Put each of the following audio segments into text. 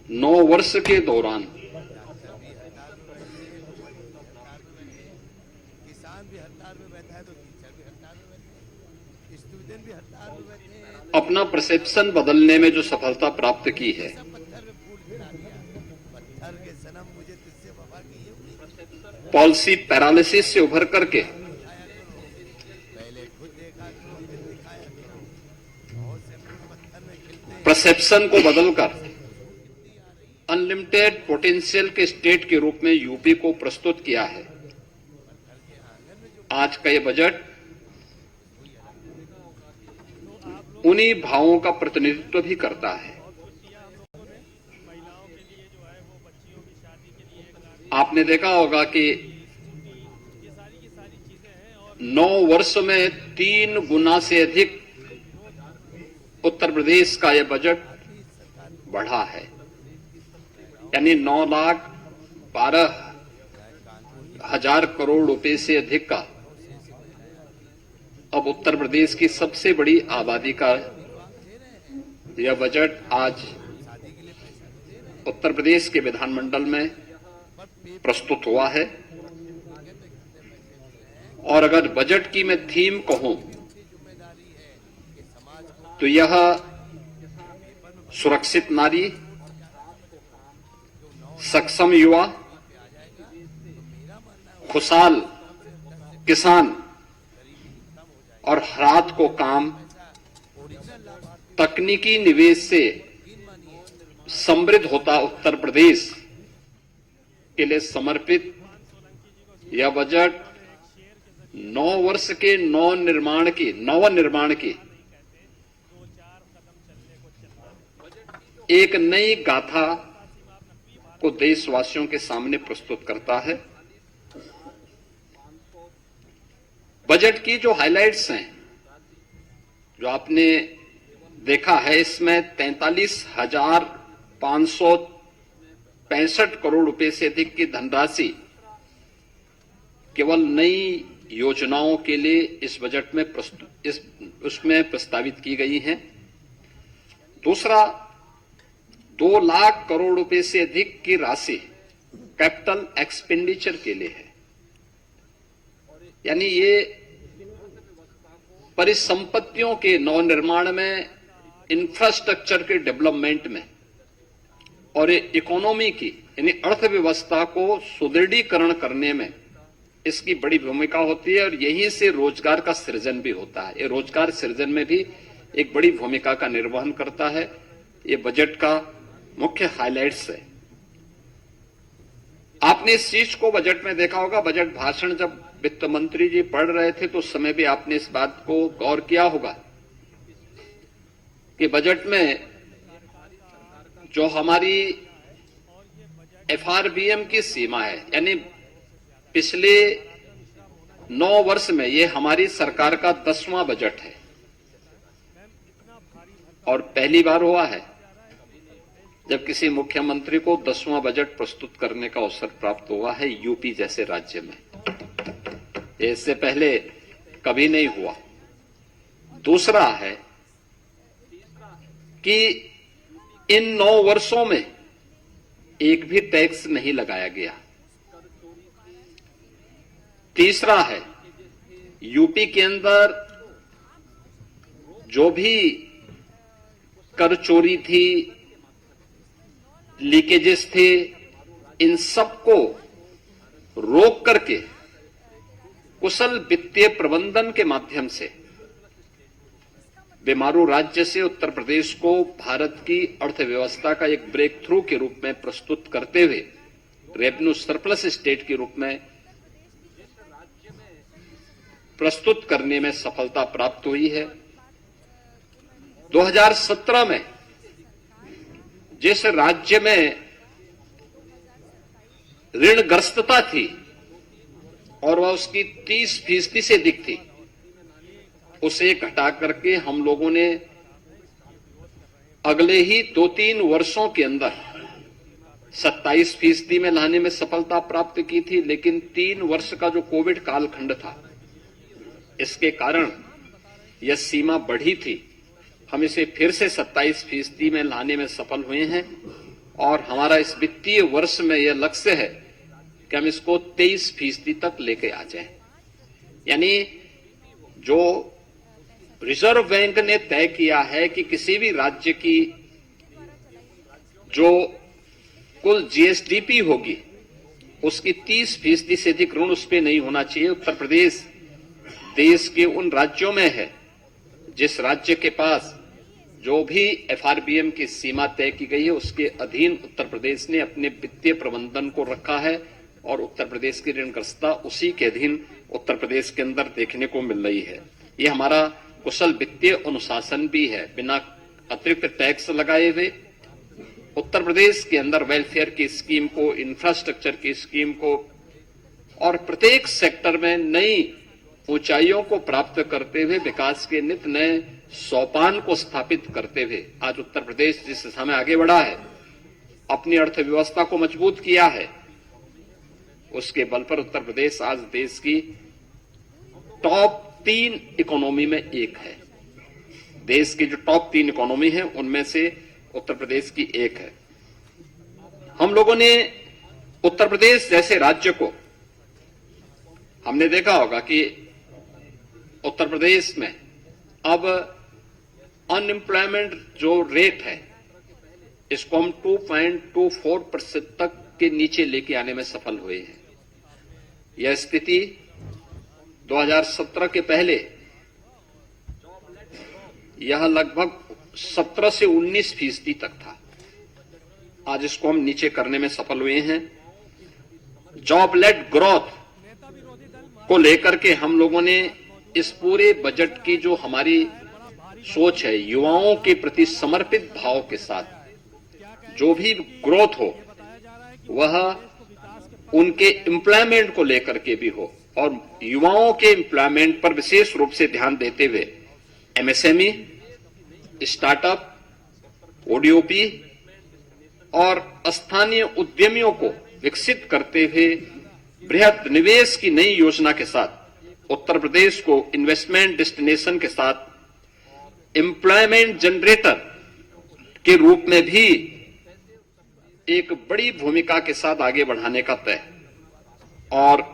9 वर्ष के दौरान किसान भी हड़ताल में बैठा है तो टीचर भी हड़ताल में बैठे, स्टूडेंट भी हड़ताल में बैठे, अपना परसेप्शन बदलने में जो सफलता प्राप्त की है, सब पत्थर में फूल खिला दिया। पत्थर के सनम मुझे तुझसे वफा की है उम्मीद। पॉलिसी पैरालिसिस से उभर करके पहले खुद देखा करो फिर दिखाया करो। बहुत से फूल पत्थर में खिलते हैं। परसेप्शन को बदलकर अनलिमिटेड पोटेंशियल के स्टेट के रूप में यूपी को प्रस्तुत किया है। आज का ये बजट उन्हीं भावों का प्रतिनिधित्व भी करता है। आपने देखा होगा कि 9 वर्ष में 3 गुना से अधिक उत्तर प्रदेश का यह बजट बढ़ा है, यानी 9,12,000 करोड़ रुपए से अधिक का अब उत्तर प्रदेश की सबसे बड़ी आबादी का यह बजट आज उत्तर प्रदेश के विधानमंडल में प्रस्तुत हुआ है। और अगर बजट की मैं थीम कहूं तो यह सुरक्षित नारी, सक्षम युवा, खुशहाल किसान और रात को काम, तकनीकी निवेश से समृद्ध होता उत्तर प्रदेश के लिए समर्पित यह बजट 9 वर्ष के नवनिर्माण की एक नई गाथा को देशवासियों के सामने प्रस्तुत करता है। बजट की जो हाइलाइट्स हैं, जो आपने देखा है, इसमें 43,565 करोड़ रुपए से अधिक की धनराशि केवल नई योजनाओं के लिए इस बजट में उसमें प्रस्तावित की गई हैं। दूसरा, 2 लाख करोड़ रुपए से अधिक की राशि कैपिटल एक्सपेंडिचर के लिए है, यानी ये परिसंपत्तियों के नवनिर्माण में, इंफ्रास्ट्रक्चर के डेवलपमेंट में और इकोनॉमी की यानी अर्थव्यवस्था को सुदृढ़ीकरण करने में इसकी बड़ी भूमिका होती है और यहीं से रोजगार का सृजन भी होता है। ये रोजगार सृजन में भी एक बड़ी भूमिका का निर्वहन करता है। ये बजट का मुख्य हाइलाइट्स है। आपने इस चीज को बजट में देखा होगा, बजट भाषण जब वित्त मंत्री जी पढ़ रहे थे तो उस समय भी आपने इस बात को गौर किया होगा कि बजट में जो हमारी एफआरबीएम की सीमा है, यानी पिछले 9 वर्ष में ये हमारी सरकार का 10वां बजट है और पहली बार हुआ है जब किसी मुख्यमंत्री को 10वां बजट प्रस्तुत करने का अवसर प्राप्त हुआ है यूपी जैसे राज्य में। इससे पहले कभी नहीं हुआ। दूसरा है कि इन 9 वर्षों में एक भी टैक्स नहीं लगाया गया। तीसरा है, यूपी के अंदर जो भी कर चोरी थी, लीकेजेस थे, इन सबको रोक करके कुशल वित्तीय प्रबंधन के माध्यम से बीमारू राज्य से उत्तर प्रदेश को भारत की अर्थव्यवस्था का एक ब्रेक थ्रू के रूप में प्रस्तुत करते हुए रेवेन्यू सरप्लस स्टेट के रूप में प्रस्तुत करने में सफलता प्राप्त हुई है। 2017 में जिस राज्य में ऋणग्रस्तता थी और वह उसकी 30% से अधिक थी, उसे घटा करके हम लोगों ने अगले ही 2-3 वर्षों के अंदर 27% में लाने में सफलता प्राप्त की थी। लेकिन 3 वर्ष का जो कोविड कालखंड था, इसके कारण यह सीमा बढ़ी थी। हम इसे फिर से 27% में लाने में सफल हुए हैं और हमारा इस वित्तीय वर्ष में यह लक्ष्य है कि हम इसको 23% तक लेके आ जाएं। यानी जो रिजर्व बैंक ने तय किया है कि किसी भी राज्य की जो कुल जीएसडीपी होगी उसकी 30% से अधिक ऋण उस पर नहीं होना चाहिए। उत्तर प्रदेश देश के उन राज्यों में है जिस राज्य के पास जो भी एफआरबीएम की सीमा तय की गई है उसके अधीन उत्तर प्रदेश ने अपने वित्तीय प्रबंधन को रखा है और उत्तर प्रदेश की ऋणग्रस्तता उसी के अधीन उत्तर प्रदेश के अंदर देखने को मिल रही है। ये हमारा कुशल वित्तीय अनुशासन भी है। बिना अतिरिक्त टैक्स लगाए हुए उत्तर प्रदेश के अंदर वेलफेयर की स्कीम को, इंफ्रास्ट्रक्चर की स्कीम को और प्रत्येक सेक्टर में नई ऊंचाइयों को प्राप्त करते हुए विकास के नित नए सोपान को स्थापित करते हुए आज उत्तर प्रदेश जिस दिशा में आगे बढ़ा है, अपनी अर्थव्यवस्था को मजबूत किया है, उसके बल पर उत्तर प्रदेश आज देश की टॉप 3 इकोनॉमी में एक है। देश की जो टॉप 3 इकोनॉमी है उनमें से उत्तर प्रदेश की एक है। हम लोगों ने उत्तर प्रदेश जैसे राज्य को, हमने देखा होगा कि उत्तर प्रदेश में अब अनएम्प्लॉयमेंट जो रेट है इसको हम 2.24% तक के नीचे लेके आने में सफल हुए हैं। यह स्थिति 2017 के पहले यह लगभग 17 से 19% तक था। आज इसको हम नीचे करने में सफल हुए हैं। जॉब लेड ग्रोथ को लेकर के हम लोगों ने इस पूरे बजट की जो हमारी सोच है, युवाओं के प्रति समर्पित भाव के साथ जो भी ग्रोथ हो वह उनके एम्प्लॉयमेंट को लेकर के भी हो और युवाओं के एम्प्लॉयमेंट पर विशेष रूप से ध्यान देते हुए एमएसएमई, स्टार्टअप, ओडीओपी और स्थानीय उद्यमियों को विकसित करते हुए बृहद निवेश की नई योजना के साथ उत्तर प्रदेश को इन्वेस्टमेंट डेस्टिनेशन के साथ एम्प्लॉयमेंट जनरेटर के रूप में भी एक बड़ी भूमिका के साथ आगे बढ़ाने का तय। और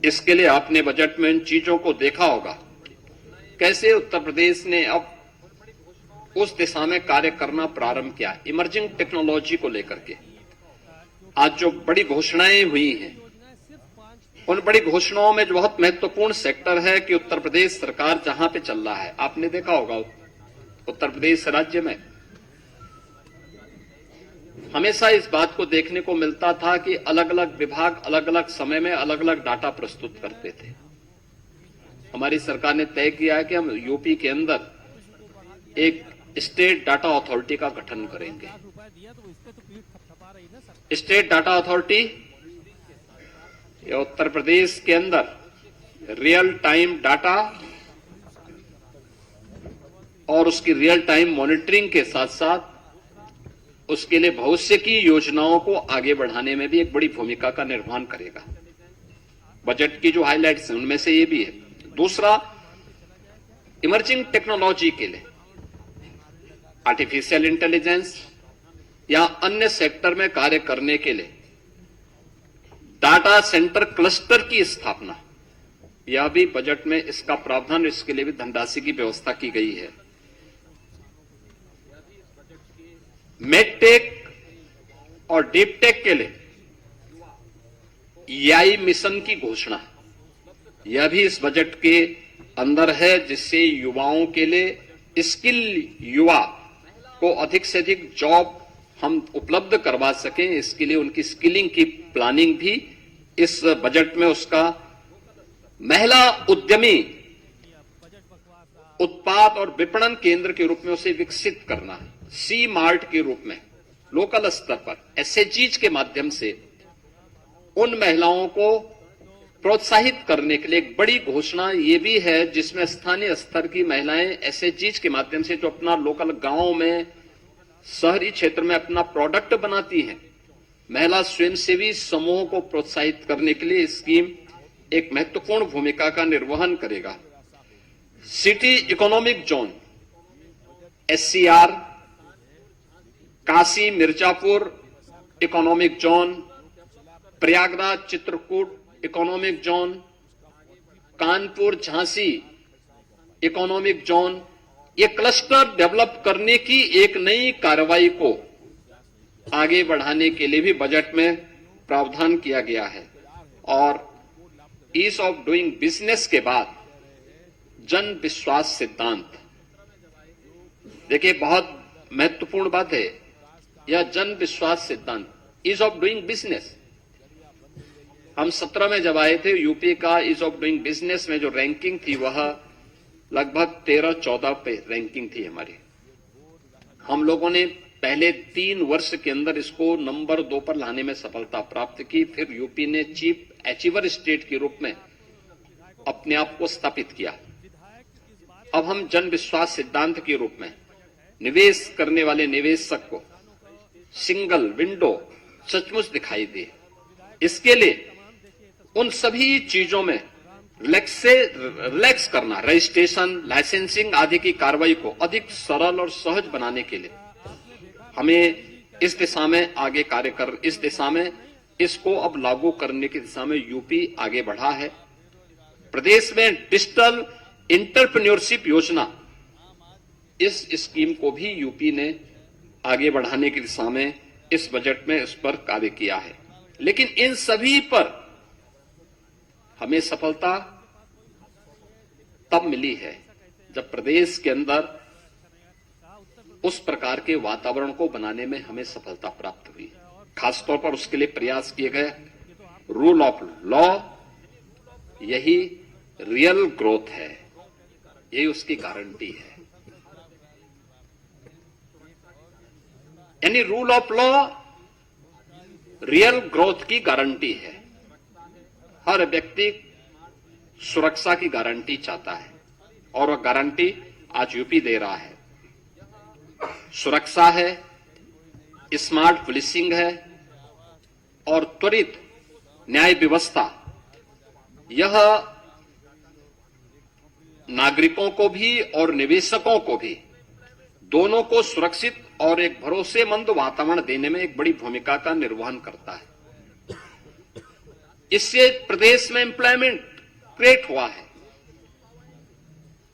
इसके लिए आपने बजट में इन चीजों को देखा होगा कैसे उत्तर प्रदेश ने अब उस दिशा में कार्य करना प्रारंभ किया। इमर्जिंग टेक्नोलॉजी को लेकर के आज जो बड़ी घोषणाएं हुई हैं, उन बड़ी घोषणाओं में जो बहुत महत्वपूर्ण सेक्टर है कि उत्तर प्रदेश सरकार जहां पे चल रहा है, आपने देखा होगा उत्तर प्रदेश राज्य में हमेशा इस बात को देखने को मिलता था कि अलग अलग विभाग अलग अलग समय में अलग अलग डाटा प्रस्तुत करते थे। हमारी सरकार ने तय किया है कि हम यूपी के अंदर एक स्टेट डाटा अथॉरिटी का गठन करेंगे। स्टेट डाटा अथॉरिटी या उत्तर प्रदेश के अंदर रियल टाइम डाटा और उसकी रियल टाइम मॉनिटरिंग के साथ साथ उसके लिए भविष्य की योजनाओं को आगे बढ़ाने में भी एक बड़ी भूमिका का निर्वहन करेगा। बजट की जो हाइलाइट्स हैं उनमें से ये भी है। दूसरा, इमर्जिंग टेक्नोलॉजी के लिए आर्टिफिशियल इंटेलिजेंस या अन्य सेक्टर में कार्य करने के लिए डाटा सेंटर क्लस्टर की स्थापना, यह भी बजट में इसका प्रावधान, इसके लिए भी धनराशि की व्यवस्था की गई है। मेडटेक और डीपटेक के लिए एआई मिशन की घोषणा, यह भी इस बजट के अंदर है, जिससे युवाओं के लिए स्किल युवा को अधिक से अधिक जॉब हम उपलब्ध करवा सकें। इसके लिए उनकी स्किलिंग की प्लानिंग भी इस बजट में, उसका महिला उद्यमी उत्पाद और विपणन केंद्र के रूप में उसे विकसित करना, सी मार्ट के रूप में लोकल स्तर पर एसएचजीज के माध्यम से उन महिलाओं को प्रोत्साहित करने के लिए एक बड़ी घोषणा ये भी है, जिसमें स्थानीय स्तर की महिलाएं एसएचजीज के माध्यम से जो अपना लोकल गांव में, शहरी क्षेत्र में अपना प्रोडक्ट बनाती हैं, महिला स्वयंसेवी समूहों को प्रोत्साहित करने के लिए स्कीम एक महत्वपूर्ण भूमिका का निर्वहन करेगा। City economic zone SCR, Kashi, Mirzapur economic zone, Prayagraj Chitrakoot economic zone, Kanpur Jhansi economic zone, ये क्लस्टर डेवलप करने की एक नई कार्रवाई को आगे बढ़ाने के लिए भी बजट में प्रावधान किया गया है। और ईज ऑफ डूइंग बिजनेस के बाद जन विश्वास सिद्धांत, देखिए बहुत महत्वपूर्ण बात है यह जन विश्वास सिद्धांत, ईज ऑफ डूइंग बिजनेस। हम 17 में जब आए थे, यूपी का ईज ऑफ डूइंग बिजनेस में जो रैंकिंग थी वह लगभग 13-14 पे रैंकिंग थी हमारी। हम लोगों ने पहले 3 वर्ष के अंदर इसको नंबर 2 पर लाने में सफलता प्राप्त की। फिर यूपी ने चीफ अचीवर स्टेट के रूप में अपने आप को स्थापित किया। अब हम जन विश्वास सिद्धांत के रूप में निवेश करने वाले निवेशक को सिंगल विंडो सचमुच दिखाई दे, इसके लिए उन सभी चीजों में रिलैक्स करना, रजिस्ट्रेशन, लाइसेंसिंग आदि की कार्रवाई को अधिक सरल और सहज बनाने के लिए हमें इस दिशा में आगे कार्य कर, इस दिशा में इसको अब लागू करने की दिशा में यूपी आगे बढ़ा है। प्रदेश में डिजिटल एंटरप्रेन्योरशिप योजना, इस स्कीम को भी यूपी ने आगे बढ़ाने की दिशा में इस बजट में इस पर कार्य किया है। लेकिन इन सभी पर हमें सफलता तब मिली है जब प्रदेश के अंदर उस प्रकार के वातावरण को बनाने में हमें सफलता प्राप्त हुई। खासतौर पर उसके लिए प्रयास किए गए रूल ऑफ लॉ, यही रियल ग्रोथ है, यही उसकी गारंटी है। यानी rule of law real growth की गारंटी है। हर व्यक्ति सुरक्षा की गारंटी चाहता है और वह गारंटी आज यूपी दे रहा है। सुरक्षा है, स्मार्ट पुलिसिंग है और त्वरित न्याय व्यवस्था। यह नागरिकों को भी और निवेशकों को भी, दोनों को सुरक्षित और एक भरोसेमंद वातावरण देने में एक बड़ी भूमिका का निर्वहन करता है। इससे प्रदेश में एम्प्लॉयमेंट क्रिएट हुआ है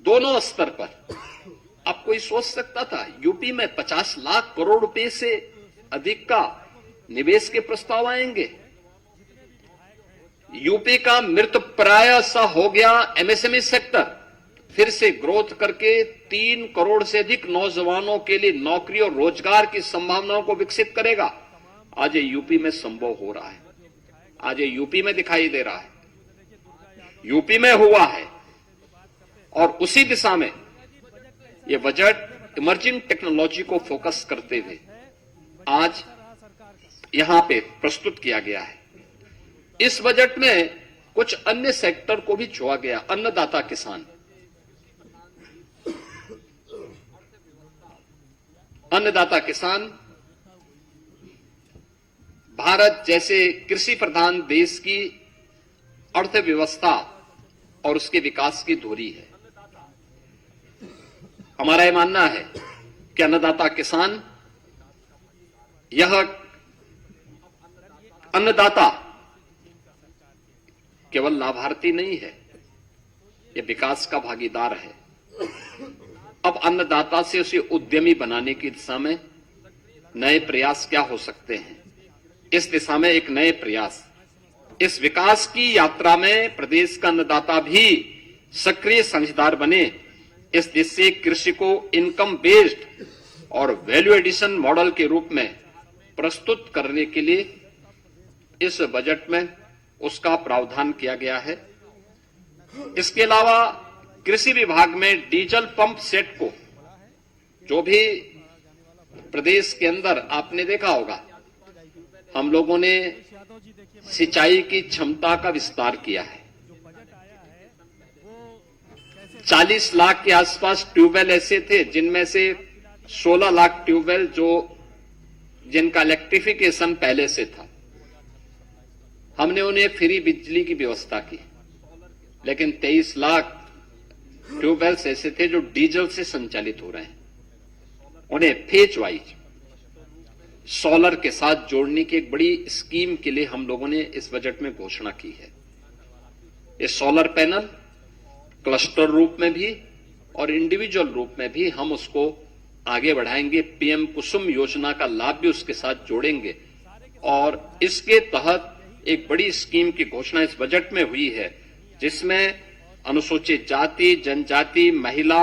दोनों स्तर पर। अब कोई सोच सकता था यूपी में 50 लाख करोड़ रुपए से अधिक का निवेश के प्रस्ताव आएंगे? यूपी का मृतप्राय सा हो गया एमएसएमई सेक्टर, फिर से ग्रोथ करके 3 करोड़ से अधिक नौजवानों के लिए नौकरी और रोजगार की संभावनाओं को विकसित करेगा। आज ये यूपी में संभव हो रहा है, आज ये यूपी में दिखाई दे रहा है, यूपी में हुआ है। और उसी दिशा में ये बजट इमर्जिंग टेक्नोलॉजी को फोकस करते हुए आज यहां पे प्रस्तुत किया गया है। इस बजट में कुछ अन्य सेक्टर को भी छुआ गया। अन्नदाता किसान, अन्नदाता किसान भारत जैसे कृषि प्रधान देश की अर्थव्यवस्था और उसके विकास की धुरी है। हमारा यह मानना है कि अन्नदाता किसान, यह अन्नदाता केवल लाभार्थी नहीं है, यह विकास का भागीदार है। अब अन्नदाता से उसे उद्यमी बनाने की दिशा में नए प्रयास क्या हो सकते हैं, इस दिशा में एक नए प्रयास, इस विकास की यात्रा में प्रदेश का अन्नदाता भी सक्रिय साझेदार बने। इस दिशा से कृषि को इनकम बेस्ड और वैल्यू एडिशन मॉडल के रूप में प्रस्तुत करने के लिए इस बजट में उसका प्रावधान किया गया है। इसके अलावा कृषि विभाग में डीजल पंप सेट को, जो भी प्रदेश के अंदर आपने देखा होगा, हम लोगों ने सिंचाई की क्षमता का विस्तार किया है। 40 लाख के आसपास ट्यूबवेल ऐसे थे जिनमें से 16 लाख ट्यूबवेल जिनका इलेक्ट्रिफिकेशन पहले से था, हमने उन्हें फ्री बिजली की व्यवस्था की। लेकिन 23 लाख ट्यूबवेल्स ऐसे थे जो डीजल से संचालित हो रहे हैं, उन्हें फेज वाइज सोलर के साथ जोड़ने की एक बड़ी स्कीम के लिए हम लोगों ने इस बजट में घोषणा की है। ये सोलर पैनल क्लस्टर रूप में भी और इंडिविजुअल रूप में भी हम उसको आगे बढ़ाएंगे। पीएम कुसुम योजना का लाभ भी उसके साथ जोड़ेंगे और इसके तहत एक बड़ी स्कीम की घोषणा इस बजट में हुई है, जिसमें अनुसूचित जाति, जनजाति, महिला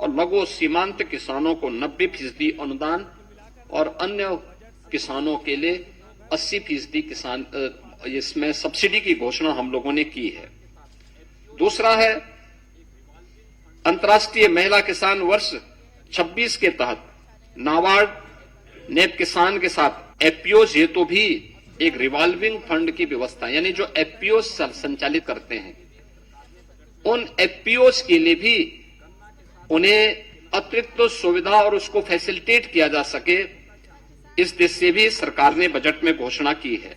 और लघु सीमांत किसानों को 90% अनुदान और अन्य किसानों के लिए 80% किसान इसमें सब्सिडी की घोषणा हम लोगों ने की है। दूसरा है अंतर्राष्ट्रीय महिला किसान वर्ष 26 के तहत नाबार्ड ने किसान के साथ एफपीओज हेतु भी एक रिवॉल्विंग फंड की व्यवस्था, यानी जो एफपीओज संचालित करते हैं उन एफपीओज के लिए भी उन्हें अतिरिक्त सुविधा और उसको फैसिलिटेट किया जा सके, इस दिशा से भी सरकार ने बजट में घोषणा की है।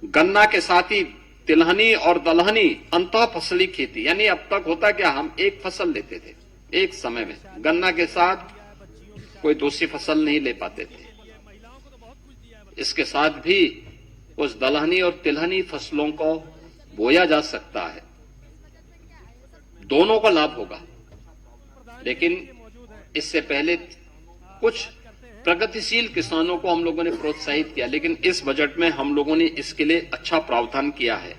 गन्ना के साथ ही तिलहनी और दलहनी अंतः फसली खेती, यानी अब तक होता क्या, हम एक फसल लेते थे एक समय में, गन्ना के साथ कोई दूसरी फसल नहीं ले पाते थे। इसके साथ भी उस दलहनी और तिलहनी फसलों को बोया जा सकता है, दोनों को लाभ होगा। लेकिन इससे पहले कुछ प्रगतिशील किसानों को हम लोगों ने प्रोत्साहित किया, लेकिन इस बजट में हम लोगों ने इसके लिए अच्छा प्रावधान किया है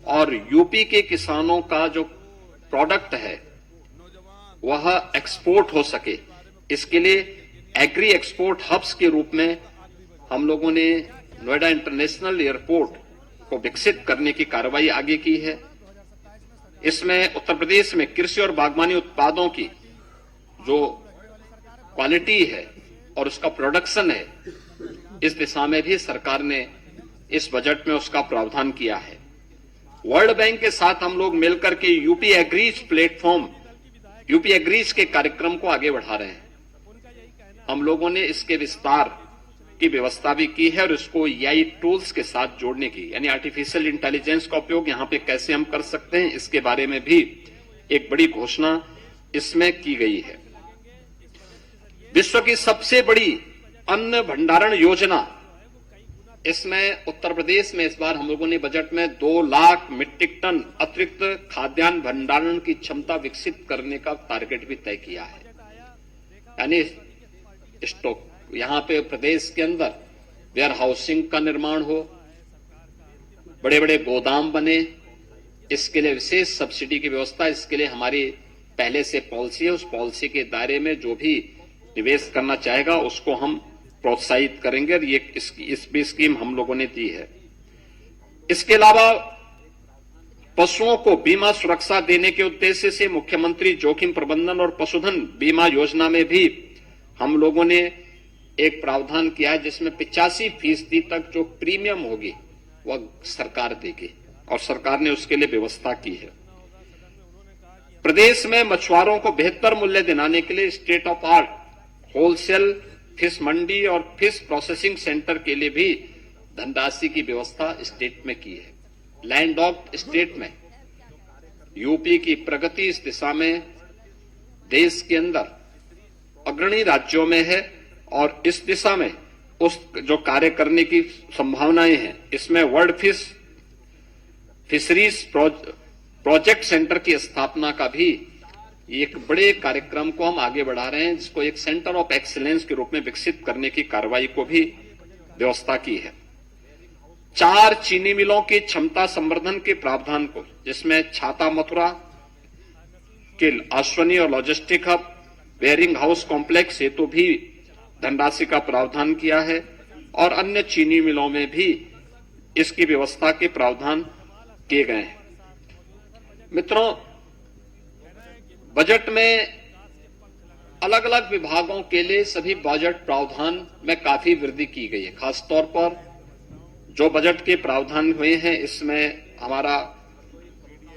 और यूपी के किसानों का जो प्रोडक्ट है वह एक्सपोर्ट हो सके, इसके लिए एग्री एक्सपोर्ट हब्स के रूप में हम लोगों ने नोएडा इंटरनेशनल एयरपोर्ट को विकसित करने की कार्रवाई आगे की है। इसमें उत्तर प्रदेश में कृषि और बागवानी उत्पादों की जो क्वालिटी है और उसका प्रोडक्शन है, इस दिशा में भी सरकार ने इस बजट में उसका प्रावधान किया है। वर्ल्ड बैंक के साथ हम लोग मिलकर के UP agrees platform, UP agrees के कार्यक्रम को आगे बढ़ा रहे हैं। हम लोगों ने इसके विस्तार की व्यवस्था भी की है और इसको एआई टूल्स के साथ जोड़ने की, यानी आर्टिफिशियल इंटेलिजेंस का उपयोग यहां पे कैसे हम कर सकते हैं, इसके बारे में भी एक बड़ी घोषणा इसमें की गई है। विश्व की सबसे बड़ी अन्न भंडारण योजना, इसमें उत्तर प्रदेश में इस बार हम लोगों ने बजट में 2 लाख मीट्रिक टन अतिरिक्त खाद्यान्न भंडारण की क्षमता विकसित करने का टारगेट भी तय किया है। यानी स्टॉक यहां पे प्रदेश के अंदर वेयर हाउसिंग का निर्माण हो, बड़े बड़े गोदाम बने, इसके लिए विशेष सब्सिडी की व्यवस्था, इसके लिए हमारी पहले से पॉलिसी है, उस पॉलिसी के दायरे में जो भी निवेश करना चाहेगा उसको हम प्रोत्साहित करेंगे और ये इस भी स्कीम हम लोगों ने दी है। इसके अलावा पशुओं को बीमा सुरक्षा देने के उद्देश्य से मुख्यमंत्री जोखिम प्रबंधन और पशुधन बीमा योजना में भी हम लोगों ने एक प्रावधान किया है, जिसमें 85% तक जो प्रीमियम होगी वह सरकार देगी और सरकार ने उसके लिए व्यवस्था की है। प्रदेश में मछुआरों को बेहतर मूल्य दिलाने के लिए state of art wholesale fish मंडी और फिश प्रोसेसिंग सेंटर के लिए भी धनराशि की व्यवस्था स्टेट में की है। लैंड ऑफ स्टेट में यूपी की प्रगति इस दिशा में देश के अंदर अग्रणी राज्यों में है और इस दिशा में उस जो कार्य करने की संभावनाएं हैं, इसमें वर्ल्ड फिशरीज प्रोजेक्ट सेंटर की स्थापना का भी एक बड़े कार्यक्रम को हम आगे बढ़ा रहे हैं, जिसको एक सेंटर ऑफ एक्सीलेंस के रूप में विकसित करने की कार्रवाई को भी व्यवस्था की है। 4 चीनी मिलों की क्षमता संवर्धन के प्रावधान को, जिसमें छाता मथुरा के अश्वनी और logistic hub wearing house complex हेतु भी धनराशि का प्रावधान किया है और अन्य चीनी मिलों में भी इसकी व्यवस्था के प्रावधान किए गए हैं। मित्रों, बजट में अलग अलग विभागों के लिए सभी बजट प्रावधान में काफी वृद्धि की गई है। खासतौर पर जो बजट के प्रावधान हुए हैं, इसमें हमारा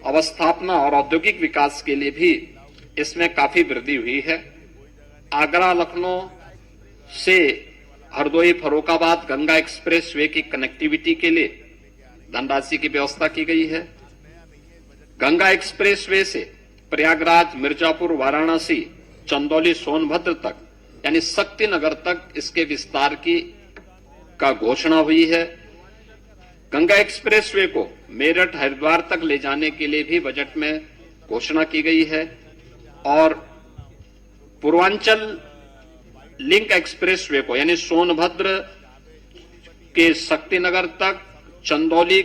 अवस्थापना और औद्योगिक विकास के लिए भी इसमें काफी वृद्धि हुई है। आगरा लखनऊ से हरदोई फर्रुखाबाद गंगा एक्सप्रेस वे की कनेक्टिविटी के लिए धनराशि की व्यवस्था की गई है। गंगा एक्सप्रेस वे से प्रयागराज, मिर्जापुर, वाराणसी, चंदौली, सोनभद्र तक यानी शक्तिनगर तक इसके विस्तार की का घोषणा हुई है। गंगा एक्सप्रेसवे को मेरठ हरिद्वार तक ले जाने के लिए भी बजट में घोषणा की गई है और पूर्वांचल लिंक एक्सप्रेसवे को यानी सोनभद्र के शक्तिनगर तक, चंदौली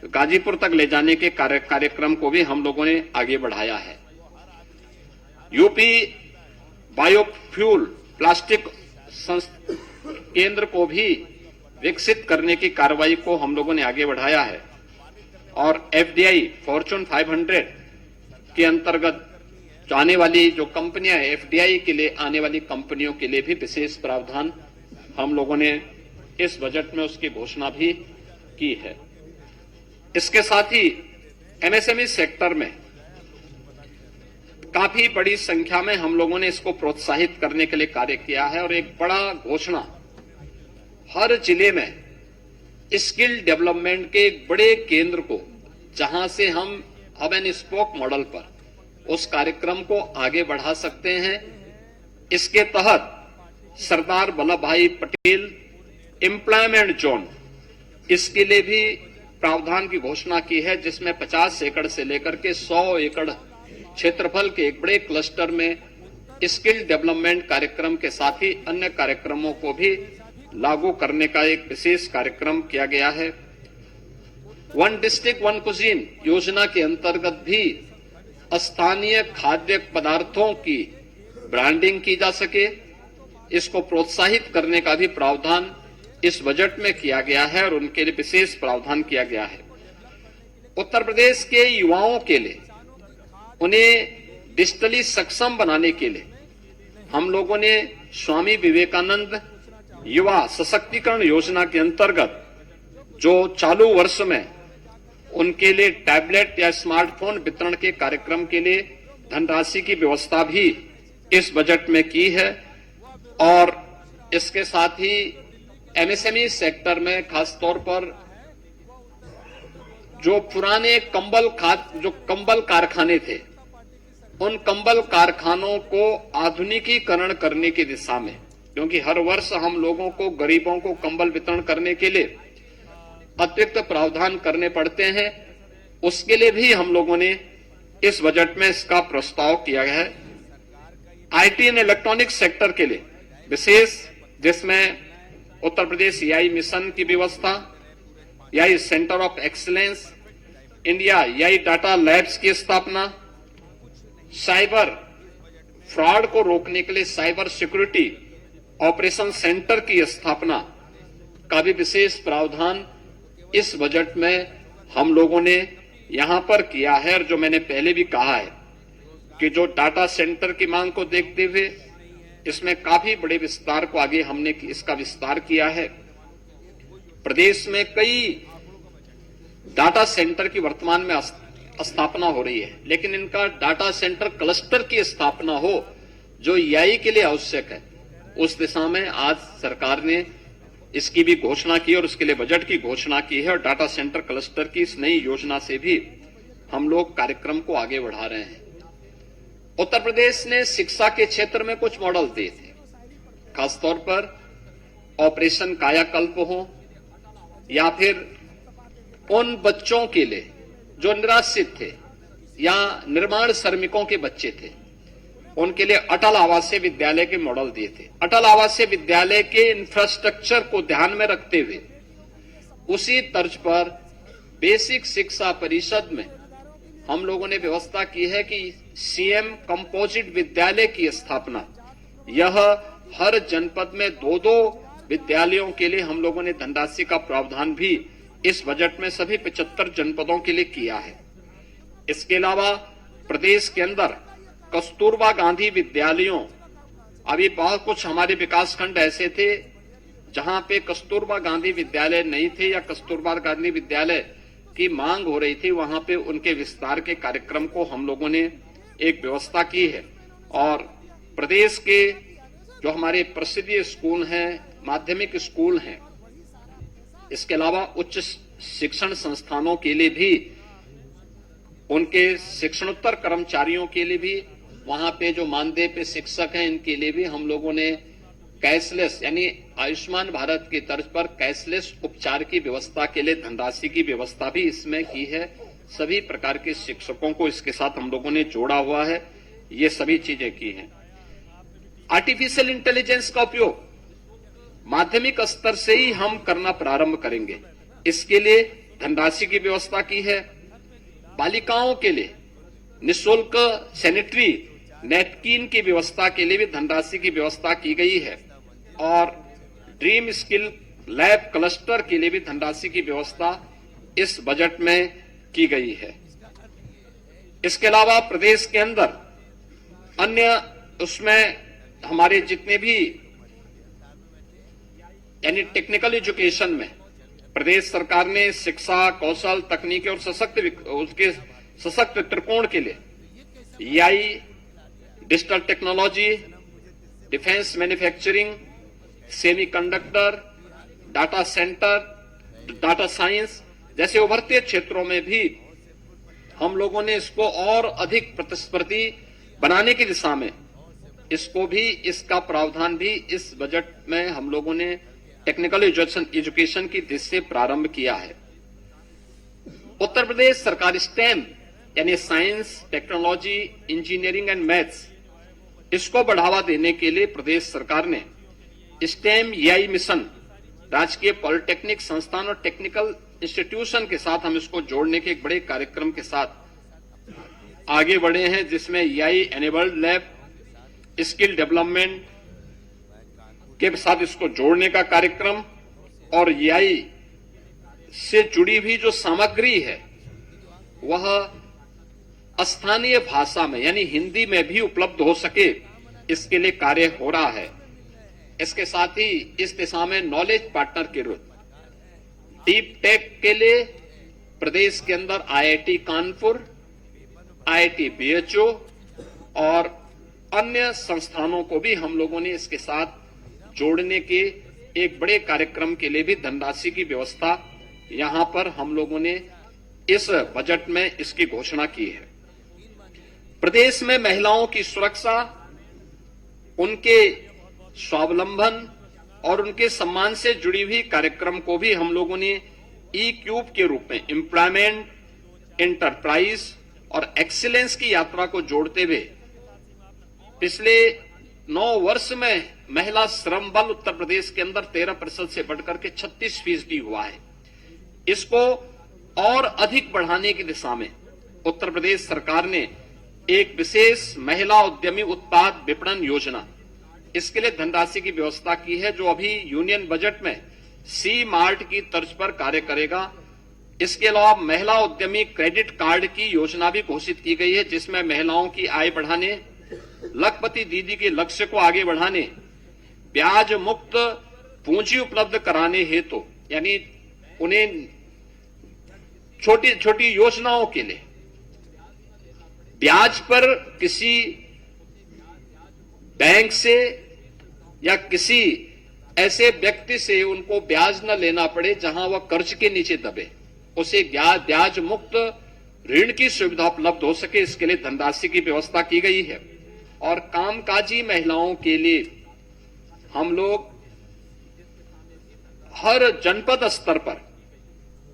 गाजीपुर तक ले जाने के कार्यक्रम को भी हम लोगों ने आगे बढ़ाया है। यूपी बायोफ्यूल प्लास्टिक केंद्र को भी विकसित करने की कार्रवाई को हम लोगों ने आगे बढ़ाया है और एफडीआई फॉर्च्यून 500 के अंतर्गत जो आने वाली जो कंपनियां हैं, एफडीआई के लिए आने वाली कंपनियों के लिए भी विशेष प्रावधान हम लोगों ने इस बजट में उसकी घोषणा भी की है। इसके साथ ही एमएसएमई सेक्टर में काफी बड़ी संख्या में हम लोगों ने इसको प्रोत्साहित करने के लिए कार्य किया है और एक बड़ा घोषणा हर जिले में स्किल डेवलपमेंट के एक बड़े केंद्र को, जहां से हम हब एंड स्पोक मॉडल पर उस कार्यक्रम को आगे बढ़ा सकते हैं। इसके तहत सरदार वल्लभ भाई पटेल एम्प्लॉयमेंट जोन, इसके लिए भी प्रावधान की घोषणा की है, जिसमें 50 एकड़ से लेकर के 100 एकड़ क्षेत्रफल के एक बड़े क्लस्टर में स्किल डेवलपमेंट कार्यक्रम के साथ ही अन्य कार्यक्रमों को भी लागू करने का एक विशेष कार्यक्रम किया गया है। वन डिस्ट्रिक्ट वन कुजीन योजना के अंतर्गत भी स्थानीय खाद्य पदार्थों की ब्रांडिंग की जा सके, इसको प्रोत्साहित करने का भी प्रावधान इस बजट में किया गया है और उनके लिए विशेष प्रावधान किया गया है। उत्तर प्रदेश के युवाओं के लिए, उन्हें डिजिटली सक्षम बनाने के लिए हम लोगों ने स्वामी विवेकानंद युवा सशक्तिकरण योजना के अंतर्गत जो चालू वर्ष में उनके लिए टैबलेट या स्मार्टफोन वितरण के कार्यक्रम के लिए धनराशि की व्यवस्था भी इस बजट में की है और इसके साथ ही एमएसएमई सेक्टर में खासतौर पर जो पुराने कंबल कारखाने थे, उन कंबल कारखानों को आधुनिकीकरण करने की दिशा में, क्योंकि हर वर्ष हम लोगों को, गरीबों को कंबल वितरण करने के लिए अतिरिक्त प्रावधान करने पड़ते हैं, उसके लिए भी हम लोगों ने इस बजट में इसका प्रस्ताव किया गया है। आईटी एंड इलेक्ट्रॉनिक सेक्टर के लिए विशेष, जिसमें उत्तर प्रदेश एआई मिशन की व्यवस्था, AI centre of excellence, India AI data labs की स्थापना, साइबर फ्रॉड को रोकने के लिए साइबर सिक्योरिटी ऑपरेशन सेंटर की स्थापना का भी विशेष प्रावधान इस बजट में हम लोगों ने यहां पर किया है। और जो मैंने पहले भी कहा है कि जो डाटा सेंटर की मांग को देखते हुए इसमें काफी बड़े विस्तार को आगे हमने इसका विस्तार किया है। प्रदेश में कई डाटा सेंटर की वर्तमान में स्थापना हो रही है, लेकिन इनका डाटा सेंटर क्लस्टर की स्थापना हो जो एआई के लिए आवश्यक है, उस दिशा में आज सरकार ने इसकी भी घोषणा की और उसके लिए बजट की घोषणा की है। और डाटा सेंटर क्लस्टर की इस नई योजना से भी हम लोग कार्यक्रम को आगे बढ़ा रहे हैं। उत्तर प्रदेश ने शिक्षा के क्षेत्र में कुछ मॉडल दिए थे, खासतौर पर ऑपरेशन कायाकल्प हो या फिर उन बच्चों के लिए जो निराश्रित थे या निर्माण श्रमिकों के बच्चे थे, उनके लिए अटल आवासीय विद्यालय के मॉडल दिए थे। अटल आवासीय विद्यालय के इंफ्रास्ट्रक्चर को ध्यान में रखते हुए उसी तर्ज पर बेसिक शिक्षा परिषद में हम लोगों ने व्यवस्था की है कि सीएम कंपोजिट विद्यालय की स्थापना, यह हर जनपद में 2-2 विद्यालयों के लिए हम लोगों ने धनराशि का प्रावधान भी इस बजट में सभी 75 जनपदों के लिए किया है। इसके अलावा प्रदेश के अंदर कस्तूरबा गांधी विद्यालयों, अभी बहुत कुछ हमारे विकासखंड ऐसे थे जहां पे कस्तूरबा गांधी विद्यालय नहीं थे या कस्तूरबा गांधी विद्यालय की मांग हो रही थी, वहां पे उनके विस्तार के कार्यक्रम को हम लोगों ने एक व्यवस्था की है। और प्रदेश के जो हमारे प्रसिद्ध स्कूल हैं, माध्यमिक स्कूल हैं, इसके अलावा उच्च शिक्षण संस्थानों के लिए भी, उनके शिक्षणोत्तर कर्मचारियों के लिए भी, वहां पे जो मानदेय पे शिक्षक हैं, इनके लिए भी हम लोगों ने कैशलेस यानी आयुष्मान भारत की तर्ज पर कैशलेस उपचार की व्यवस्था के लिए धनराशि की व्यवस्था भी इसमें की है। सभी प्रकार के शिक्षकों को इसके साथ हम लोगों ने जोड़ा हुआ है। ये सभी चीजें की हैं। आर्टिफिशियल इंटेलिजेंस का उपयोग माध्यमिक स्तर से ही हम करना प्रारंभ करेंगे। इसके लिए धनराशि की व्यवस्था की है। बालिकाओं के लिए निःशुल्क सैनिटरी नैपकिन की व्यवस्था के लिए भी धनराशि की व्यवस्था की गई है और ड्रीम स्किल लैब क्लस्टर के लिए भी धनराशि की व्यवस्था इस बजट में की गई है। इसके अलावा प्रदेश के अंदर अन्य उसमें हमारे जितने भी यानी टेक्निकल एजुकेशन में प्रदेश सरकार ने शिक्षा, कौशल, तकनीकी और सशक्त त्रिकोण के लिए AI, digital technology, defence manufacturing, semiconductor, data centre, data science जैसे उभरते क्षेत्रों में भी हम लोगों ने इसको और अधिक प्रतिस्पर्धी बनाने की दिशा में इसको भी इसका प्रावधान भी इस बजट में हम लोगों ने टेक्निकल एजुकेशन की दिशा से प्रारंभ किया है। उत्तर प्रदेश सरकार स्टेम यानी science, technology, engineering and maths इसको बढ़ावा देने के लिए प्रदेश सरकार ने स्टेम एआई मिशन राजकीय पॉलिटेक्निक संस्थान और टेक्निकल इंस्टीट्यूशन के साथ हम इसको जोड़ने के एक बड़े कार्यक्रम के साथ आगे बढ़े हैं, जिसमें AI enabled lab, skill development के साथ इसको जोड़ने का कार्यक्रम और एआई से जुड़ी हुई जो सामग्री है वह स्थानीय भाषा में यानी हिंदी में भी उपलब्ध हो सके, इसके लिए कार्य हो रहा है। इसके साथ ही इस दिशा में नॉलेज पार्टनर के रूप डीप टेक के लिए प्रदेश के अंदर आईआईटी कानपुर, आईआईटी बीएचयू और अन्य संस्थानों को भी हम लोगों ने इसके साथ जोड़ने के एक बड़े कार्यक्रम के लिए भी धनराशि की व्यवस्था यहां पर हम लोगों ने इस बजट में इसकी घोषणा की है। प्रदेश में महिलाओं की सुरक्षा, उनके स्वावलंबन और उनके सम्मान से जुड़ी हुई कार्यक्रम को भी हम लोगों ने ई क्यूब के रूप में एम्प्लॉयमेंट, एंटरप्राइज और एक्सीलेंस की यात्रा को जोड़ते हुए पिछले 9 वर्ष में महिला श्रम बल उत्तर प्रदेश के अंदर 13% से बढ़कर के 36% हुआ है। इसको और अधिक बढ़ाने की दिशा में उत्तर प्रदेश सरकार ने एक विशेष महिला उद्यमी उत्पाद विपणन योजना इसके लिए धनराशि की व्यवस्था की है, जो अभी यूनियन बजट में सी मार्ट की तर्ज पर कार्य करेगा। इसके अलावा महिला उद्यमी क्रेडिट कार्ड की योजना भी घोषित की गई है, जिसमें महिलाओं की आय बढ़ाने, लखपति दीदी के लक्ष्य को आगे बढ़ाने, ब्याज मुक्त पूंजी उपलब्ध कराने हेतु यानी उन्हें छोटी छोटी योजनाओं के लिए ब्याज पर किसी बैंक से या किसी ऐसे व्यक्ति से उनको ब्याज न लेना पड़े जहां वह कर्ज के नीचे दबे, उसे ब्याज मुक्त ऋण की सुविधा उपलब्ध हो सके, इसके लिए धनराशि की व्यवस्था की गई है। और कामकाजी महिलाओं के लिए हम लोग हर जनपद स्तर पर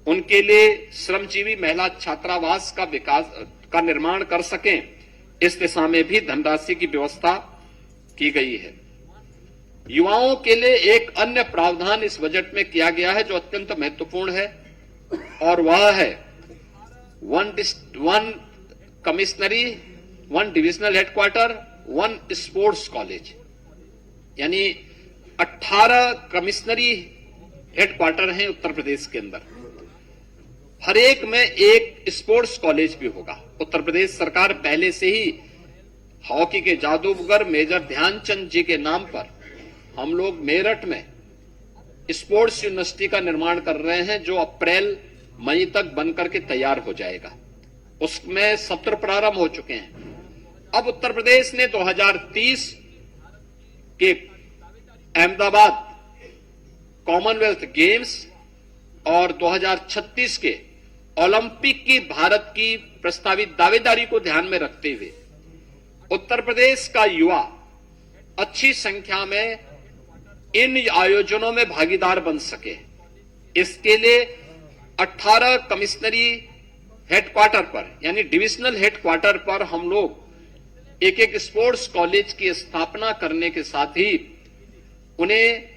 उनके लिए श्रमजीवी महिला छात्रावास का विकास का निर्माण कर सकें, इस दिशा में भी धनराशि की व्यवस्था की गई है। युवाओं के लिए एक अन्य प्रावधान इस बजट में किया गया है जो अत्यंत महत्वपूर्ण है, और वह है वन कमिश्नरी, one divisional headquarter, one sports college, यानी 18 कमिश्नरी हेडक्वार्टर हैं उत्तर प्रदेश के अंदर। हर एक में एक स्पोर्ट्स कॉलेज भी होगा। उत्तर प्रदेश सरकार पहले से ही हॉकी के जादूगर मेजर ध्यानचंद जी के नाम पर हम लोग मेरठ में स्पोर्ट्स यूनिवर्सिटी का निर्माण कर रहे हैं, जो अप्रैल मई तक बनकर के तैयार हो जाएगा। उसमें सत्र प्रारंभ हो चुके हैं। अब उत्तर प्रदेश ने 2030 के अहमदाबाद कॉमनवेल्थ गेम्स और 2036 के ओलंपिक की भारत की प्रस्तावित दावेदारी को ध्यान में रखते हुए उत्तर प्रदेश का युवा अच्छी संख्या में इन आयोजनों में भागीदार बन सके। इसके लिए 18 कमिश्नरी हेडक्वार्टर पर यानी डिविजनल हेडक्वार्टर पर हम लोग एक एक स्पोर्ट्स कॉलेज की स्थापना करने के साथ ही उन्हें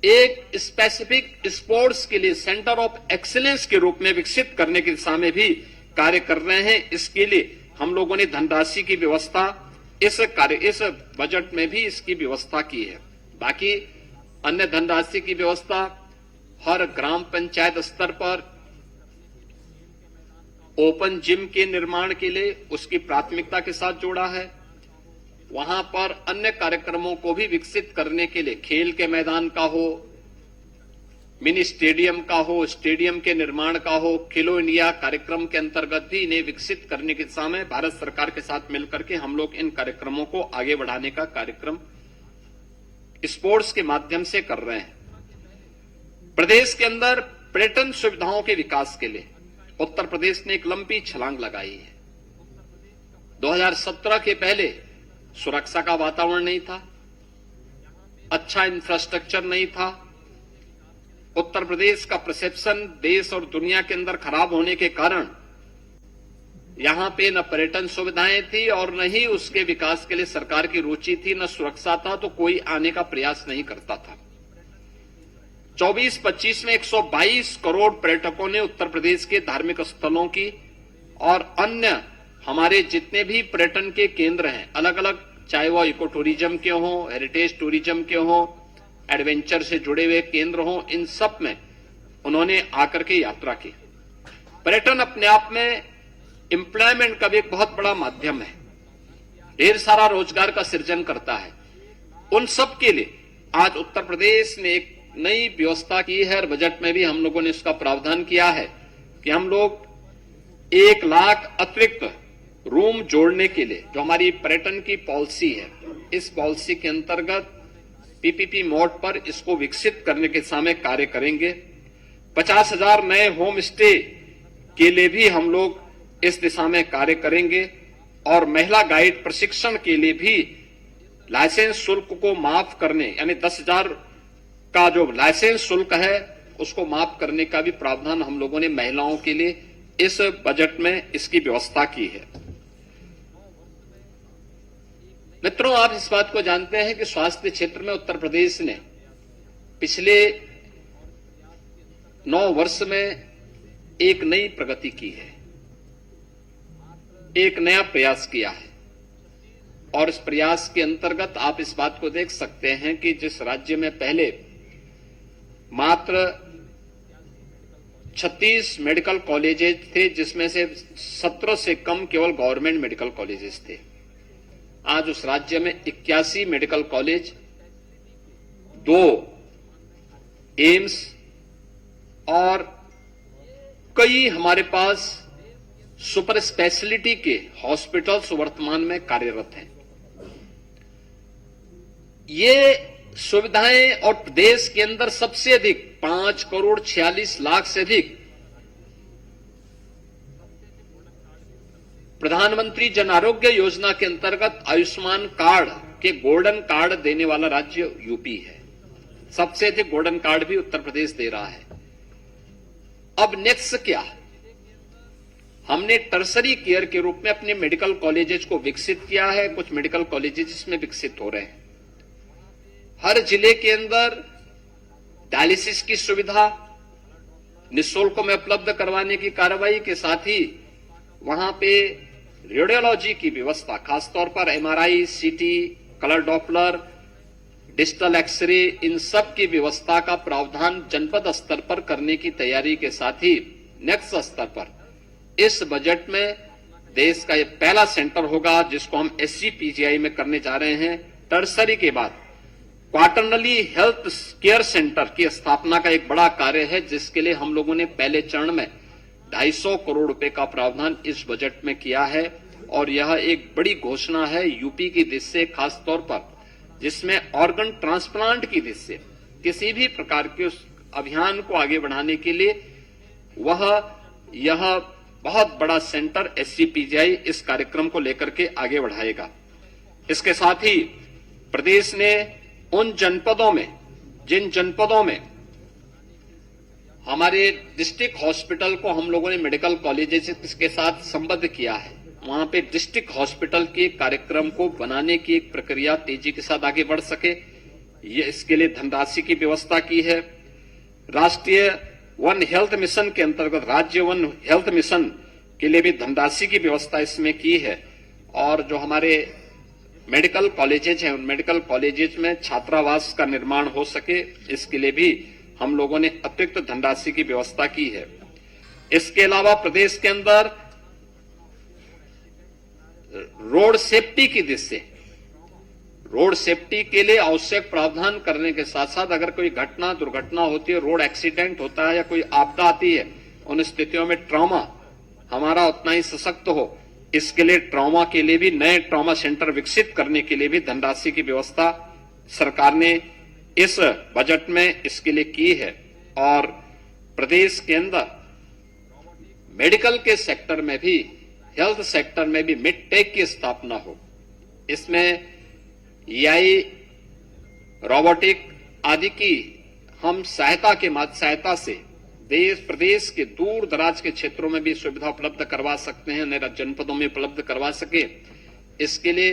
एक स्पेसिफिक स्पोर्ट्स के लिए सेंटर ऑफ एक्सीलेंस के रूप में विकसित करने की दिशा में भी कार्य कर रहे हैं। इसके लिए हम लोगों ने धनराशि की व्यवस्था इस बजट में भी इसकी व्यवस्था की है। बाकी अन्य धनराशि की व्यवस्था हर ग्राम पंचायत स्तर पर ओपन जिम के निर्माण के लिए उसकी प्राथमिकता के साथ जोड़ा है। वहां पर अन्य कार्यक्रमों को भी विकसित करने के लिए खेल के मैदान का हो, मिनी स्टेडियम का हो, स्टेडियम के निर्माण का हो, खेलो इंडिया कार्यक्रम के अंतर्गत भी इन्हें विकसित करने की दिशा में भारत सरकार के साथ मिलकर के हम लोग इन कार्यक्रमों को आगे बढ़ाने का कार्यक्रम स्पोर्ट्स के माध्यम से कर रहे हैं। प्रदेश के अंदर पर्यटन सुविधाओं के विकास के लिए उत्तर प्रदेश ने एक लंबी छलांग लगाई है। 2017 के पहले सुरक्षा का वातावरण नहीं था, अच्छा इंफ्रास्ट्रक्चर नहीं था। उत्तर प्रदेश का परसेप्शन देश और दुनिया के अंदर खराब होने के कारण यहां पे न पर्यटन सुविधाएं थी और न ही उसके विकास के लिए सरकार की रुचि थी, न सुरक्षा था, तो कोई आने का प्रयास नहीं करता था। 24-25 में 122 करोड़ पर्यटकों ने उत्तर प्रदेश के धार्मिक स्थलों की और अन्य हमारे जितने भी पर्यटन के केंद्र हैं अलग अलग, चाहे वो इको टूरिज्म के हों, हेरिटेज टूरिज्म के हों, एडवेंचर से जुड़े हुए केंद्र हों, इन सब में उन्होंने आकर के यात्रा की। पर्यटन अपने आप में एम्प्लॉयमेंट का भी एक बहुत बड़ा माध्यम है, ढेर सारा रोजगार का सृजन करता है। उन सब के लिए आज उत्तर प्रदेश ने एक नई व्यवस्था की है और बजट में भी हम लोगों ने इसका प्रावधान किया है कि हम लोग 1 लाख अतिरिक्त रूम जोड़ने के लिए जो हमारी पर्यटन की पॉलिसी है, इस पॉलिसी के अंतर्गत पीपीपी मोड पर इसको विकसित करने के सामने कार्य करेंगे। 50,000 नए होम स्टे के लिए भी हम लोग इस दिशा में कार्य करेंगे और महिला गाइड प्रशिक्षण के लिए भी लाइसेंस शुल्क को माफ करने यानी 10,000 का जो लाइसेंस शुल्क है उसको माफ करने का भी प्रावधान हम लोगों ने महिलाओं के लिए इस बजट में इसकी व्यवस्था की है। मित्रों, आप इस बात को जानते हैं कि स्वास्थ्य क्षेत्र में उत्तर प्रदेश ने पिछले 9 वर्ष में एक नई प्रगति की है, एक नया प्रयास किया है और इस प्रयास के अंतर्गत आप इस बात को देख सकते हैं कि जिस राज्य में पहले मात्र 36 मेडिकल कॉलेजेस थे, जिसमें से 17 से कम केवल गवर्नमेंट मेडिकल कॉलेजेस थे, आज उस राज्य में 81 मेडिकल कॉलेज, 2 एम्स और कई हमारे पास सुपर स्पेशलिटी के हॉस्पिटल्स वर्तमान में कार्यरत हैं। ये सुविधाएं और प्रदेश के अंदर सबसे अधिक 5,46,00,000 से अधिक प्रधानमंत्री जन आरोग्य योजना के अंतर्गत आयुष्मान कार्ड के गोल्डन कार्ड देने वाला राज्य यूपी है। सबसे अधिक गोल्डन कार्ड भी उत्तर प्रदेश दे रहा है। अब नेक्स्ट क्या? हमने टर्सरी केयर के रूप में अपने मेडिकल कॉलेजेस को विकसित किया है। कुछ मेडिकल कॉलेजेस इसमें विकसित हो रहे हैं। हर जिले के अंदर डायलिसिस की सुविधा निःशुल्क में उपलब्ध करवाने की कार्रवाई के साथ ही वहां पे रेडियोलॉजी की व्यवस्था, खासतौर पर एमआरआई, सीटी, कलर डॉपलर, डिजिटल एक्सरे, इन सब की व्यवस्था का प्रावधान जनपद स्तर पर करने की तैयारी के साथ ही नेक्स्ट स्तर पर इस बजट में देश का यह पहला सेंटर होगा जिसको हम SCPGI में करने जा रहे हैं। टर्सरी के बाद क्वार्टरली हेल्थ केयर सेंटर की स्थापना का एक बड़ा कार्य है, जिसके लिए हम लोगों ने पहले चरण में 250 करोड़ रुपए का प्रावधान इस बजट में किया है और यह एक बड़ी घोषणा है यूपी की दृष्टि से, खासतौर पर जिसमें ऑर्गन ट्रांसप्लांट की दृष्टि से किसी भी प्रकार के उस अभियान को आगे बढ़ाने के लिए यह बहुत बड़ा सेंटर SCPGI इस कार्यक्रम को लेकर के आगे बढ़ाएगा। इसके साथ ही प्रदेश ने उन जनपदों में जिन जनपदों में हमारे डिस्ट्रिक्ट हॉस्पिटल को हम लोगों ने मेडिकल कॉलेजेस के साथ संबद्ध किया है, वहां पे डिस्ट्रिक्ट हॉस्पिटल के कार्यक्रम को बनाने की एक प्रक्रिया तेजी के साथ आगे बढ़ सके, ये इसके लिए धनराशि की व्यवस्था की है। राष्ट्रीय वन हेल्थ मिशन के अंतर्गत राज्य वन हेल्थ मिशन के लिए भी धनराशि की व्यवस्था इसमें की है। और जो हमारे मेडिकल कॉलेजेज हैं, उन मेडिकल कॉलेजेज में छात्रावास का निर्माण हो सके, इसके लिए भी हम लोगों ने अतिरिक्त धनराशि की व्यवस्था की है। इसके अलावा प्रदेश के अंदर रोड सेफ्टी की दृष्टि से रोड सेफ्टी के लिए आवश्यक प्रावधान करने के साथ साथ अगर कोई घटना दुर्घटना होती है, रोड एक्सीडेंट होता है या कोई आपदा आती है, उन स्थितियों में ट्रॉमा हमारा उतना ही सशक्त हो, इसके लिए ट्रॉमा के लिए भी नए ट्रॉमा सेंटर विकसित करने के लिए भी धनराशि की व्यवस्था सरकार ने इस बजट में इसके लिए की है। और प्रदेश के अंदर मेडिकल के सेक्टर में भी, हेल्थ सेक्टर में भी मिड टेक की स्थापना हो, इसमें एआई, रोबोटिक आदि की हम सहायता से देश प्रदेश के दूर दराज के क्षेत्रों में भी सुविधा उपलब्ध करवा सकते हैं, नए जनपदों में उपलब्ध करवा सके। इसके लिए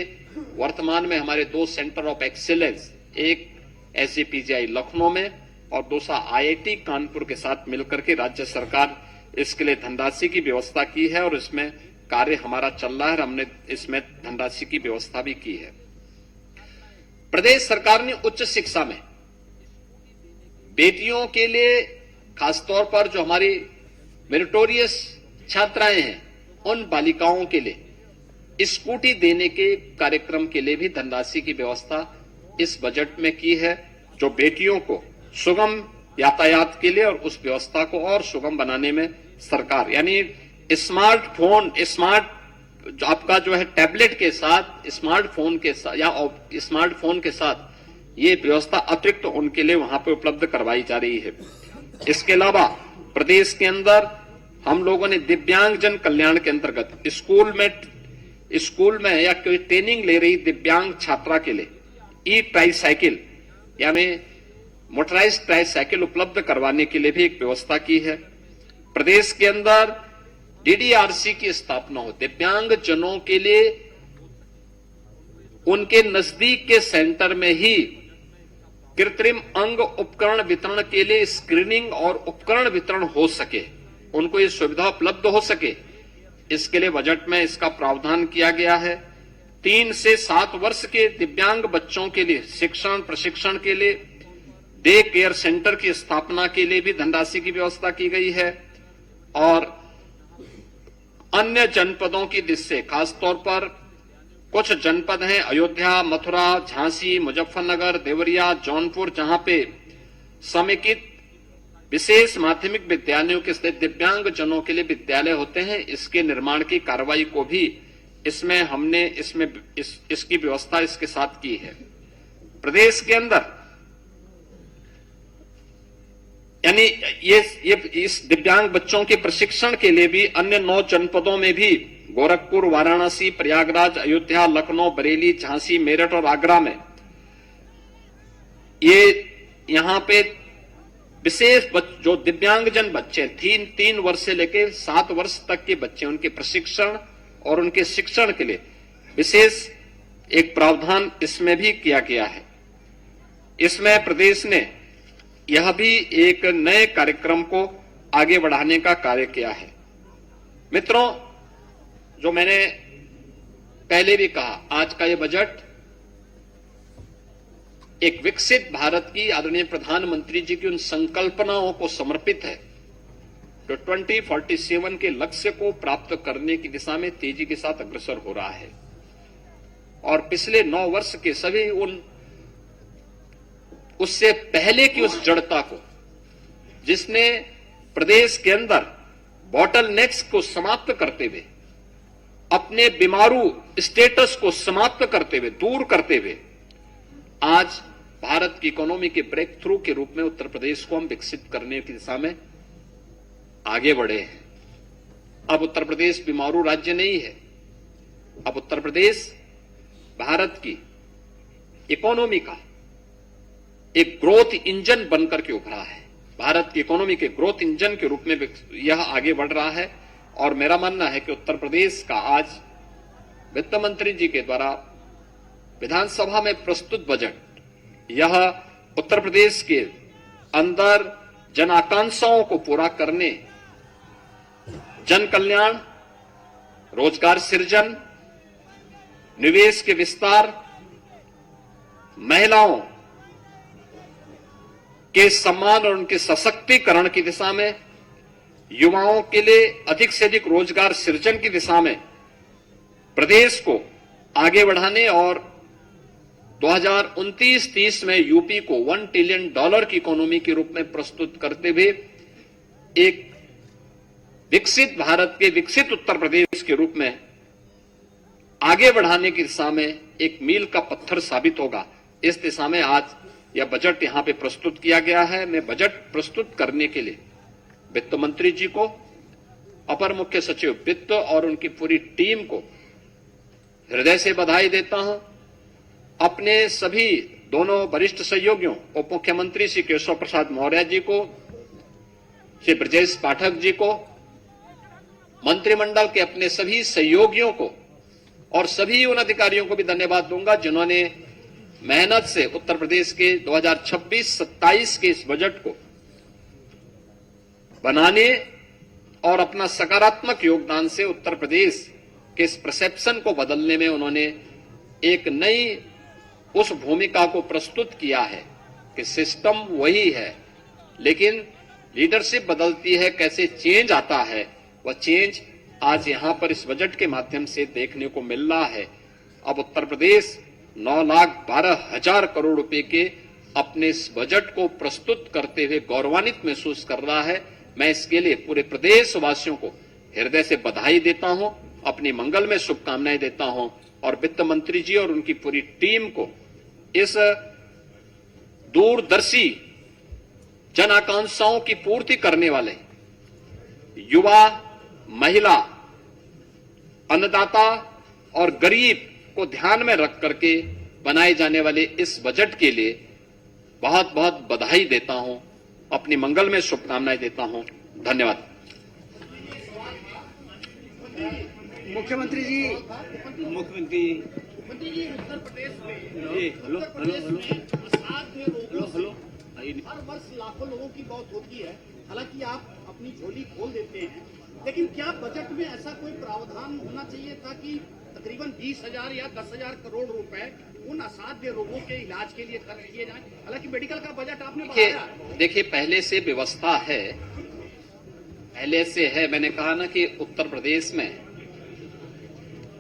वर्तमान में हमारे 2 सेंटर ऑफ एक्सीलेंस, एक एसजीपीजीआई लखनऊ में और दूसरा आईआईटी कानपुर के साथ मिलकर के राज्य सरकार इसके लिए धनराशि की व्यवस्था की है और इसमें कार्य हमारा चल रहा है और हमने इसमें धनराशि की व्यवस्था भी की है। प्रदेश सरकार ने उच्च शिक्षा में बेटियों के लिए खासतौर पर जो हमारी मेरिटोरियस छात्राएं हैं, उन बालिकाओं के लिए स्कूटी देने के कार्यक्रम के लिए भी धनराशि की व्यवस्था इस बजट में की है, जो बेटियों को सुगम यातायात के लिए और उस व्यवस्था को और सुगम बनाने में सरकार, यानी स्मार्टफोन, आपका जो है टैबलेट के साथ, स्मार्टफोन के साथ या स्मार्टफोन के साथ ये व्यवस्था अतिरिक्त उनके लिए वहां पे उपलब्ध करवाई जा रही है। इसके अलावा प्रदेश के अंदर हम लोगों ने दिव्यांगजन कल्याण के अंतर्गत स्कूल में या कोई ट्रेनिंग ले रही दिव्यांग छात्रा के लिए ई ट्राईसाइकिल यानी मोटराइज्ड ट्राईसाइकिल उपलब्ध करवाने के लिए भी एक व्यवस्था की है। प्रदेश के अंदर डीडीआरसी की स्थापना हो, दिव्यांग जनों के लिए उनके नजदीक के सेंटर में ही कृत्रिम अंग उपकरण वितरण के लिए स्क्रीनिंग और उपकरण वितरण हो सके, उनको ये सुविधा उपलब्ध हो सके, इसके लिए बजट में इसका प्रावधान किया गया है। 3 से 7 वर्ष के दिव्यांग बच्चों के लिए शिक्षण प्रशिक्षण के लिए डे केयर सेंटर की स्थापना के लिए भी धनराशि की व्यवस्था की गई है। और अन्य जनपदों की दृष्टि से खासतौर पर कुछ जनपद हैं अयोध्या, मथुरा, झांसी, मुजफ्फरनगर, देवरिया, जौनपुर, जहां पे समेकित विशेष माध्यमिक विद्यालयों के स्थित दिव्यांग जनों के लिए विद्यालय होते हैं, इसके निर्माण की कार्रवाई को भी इसमें हमने इसकी व्यवस्था इसके साथ की है। प्रदेश के अंदर यानी ये इस दिव्यांग बच्चों के प्रशिक्षण के लिए भी अन्य 9 जनपदों में भी गोरखपुर, वाराणसी, प्रयागराज, अयोध्या, लखनऊ, बरेली, झांसी, मेरठ और आगरा में यहां पे विशेष जो दिव्यांगजन बच्चे 3 वर्ष से लेकर 7 वर्ष तक के बच्चे, उनके प्रशिक्षण और उनके शिक्षण के लिए विशेष एक प्रावधान इसमें भी किया गया है। इसमें प्रदेश ने यह भी एक नए कार्यक्रम को आगे बढ़ाने का कार्य किया है। मित्रों, जो मैंने पहले भी कहा, आज का यह बजट एक विकसित भारत की आदरणीय प्रधानमंत्री जी की उन संकल्पनाओं को समर्पित है जो 2047 के लक्ष्य को प्राप्त करने की दिशा में तेजी के साथ अग्रसर हो रहा है। और पिछले 9 वर्ष के सभी उससे पहले की उस जड़ता को, जिसने प्रदेश के अंदर बॉटलनेक्स को समाप्त करते हुए, अपने बीमारू स्टेटस को समाप्त करते हुए, दूर करते हुए, आज भारत की इकोनॉमी के ब्रेक थ्रू के रूप में उत्तर प्रदेश को हम विकसित करने की दिशा में आगे बढ़े हैं। अब उत्तर प्रदेश बीमारू राज्य नहीं है। अब उत्तर प्रदेश भारत की इकोनॉमी का एक ग्रोथ इंजन बनकर के उभरा है। भारत की इकोनॉमी के ग्रोथ इंजन के रूप में यह आगे बढ़ रहा है। और मेरा मानना है कि उत्तर प्रदेश का आज वित्त मंत्री जी के द्वारा विधानसभा में प्रस्तुत बजट, यह उत्तर प्रदेश के अंदर जन आकांक्षाओं को पूरा करने, जन कल्याण, रोजगार सृजन, निवेश के विस्तार, महिलाओं के सम्मान और उनके सशक्तिकरण की दिशा में, युवाओं के लिए अधिक से अधिक रोजगार सृजन की दिशा में प्रदेश को आगे बढ़ाने और 2029-30 में यूपी को $1 ट्रिलियन की इकोनॉमी के रूप में प्रस्तुत करते हुए एक विकसित भारत के विकसित उत्तर प्रदेश के रूप में आगे बढ़ाने की दिशा में एक मील का पत्थर साबित होगा। इस दिशा में आज यह बजट यहां पे प्रस्तुत किया गया है। मैं बजट प्रस्तुत करने के लिए वित्त मंत्री जी को, अपर मुख्य सचिव वित्त और उनकी पूरी टीम को हृदय से बधाई देता हूं। अपने सभी दोनों वरिष्ठ सहयोगियों, उप मुख्यमंत्री श्री केशव प्रसाद मौर्य जी को, श्री ब्रजेश पाठक जी को, मंत्रिमंडल के अपने सभी सहयोगियों को और सभी उन अधिकारियों को भी धन्यवाद दूंगा जिन्होंने मेहनत से उत्तर प्रदेश के 2026-27 के इस बजट को बनाने और अपना सकारात्मक योगदान से उत्तर प्रदेश के इस परसेप्शन को बदलने में उन्होंने एक नई उस भूमिका को प्रस्तुत किया है कि सिस्टम वही है लेकिन लीडरशिप बदलती है, कैसे चेंज आता है, वह चेंज आज यहां पर इस बजट के माध्यम से देखने को मिल रहा है। अब उत्तर प्रदेश 9,12,000 करोड़ रुपए के अपने इस बजट को प्रस्तुत करते हुए गौरवान्वित महसूस कर रहा है। मैं इसके लिए पूरे प्रदेशवासियों को हृदय से बधाई देता हूं, अपनी मंगल में शुभकामनाएं देता हूं और वित्त मंत्री जी और उनकी पूरी टीम को इस दूरदर्शी जन आकांक्षाओं की पूर्ति करने वाले युवा, महिला, अन्नदाता और गरीब को ध्यान में रख करके बनाए जाने वाले इस बजट के लिए बहुत बहुत बधाई देता हूं, अपनी मंगल में शुभकामनाएं देता हूं। धन्यवाद। मुख्यमंत्री जी उत्तर प्रदेश में हेलो हर वर्ष लाखों लोगों की मौत होती है। हालांकि आप अपनी झोली खोल देते हैं, लेकिन क्या बजट में ऐसा कोई प्रावधान होना चाहिए ताकि तकरीबन 20,000 या 10,000 करोड़ रुपए उन असाध्य रोगों के इलाज के लिए खर्च किए जाएं? हालांकि मेडिकल का बजट आपने बढ़ाया। देखिए पहले से व्यवस्था है, पहले से है। मैंने कहा ना कि उत्तर प्रदेश में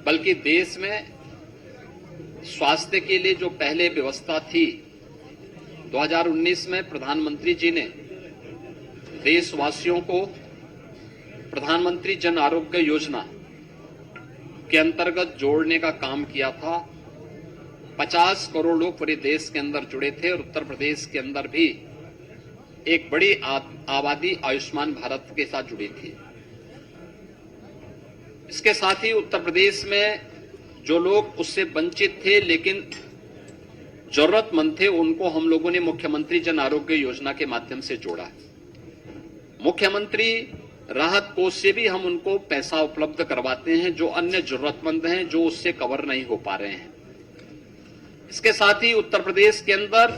बल्कि देश में स्वास्थ्य के लिए जो पहले व्यवस्था थी, 2019 में प्रधानमंत्री जी ने देशवासियों को प्रधानमंत्री जन आरोग्य योजना के अंतर्गत जोड़ने का काम किया था। 50 करोड़ लोग पूरे देश के अंदर जुड़े थे और उत्तर प्रदेश के अंदर भी एक बड़ी आबादी आयुष्मान भारत के साथ जुड़ी थी। इसके साथ ही उत्तर प्रदेश में जो लोग उससे वंचित थे लेकिन जरूरतमंद थे, उनको हम लोगों ने मुख्यमंत्री जन आरोग्य योजना के माध्यम से जोड़ा। मुख्यमंत्री राहत कोष से भी हम उनको पैसा उपलब्ध करवाते हैं जो अन्य जरूरतमंद हैं, जो उससे कवर नहीं हो पा रहे हैं। इसके साथ ही उत्तर प्रदेश के अंदर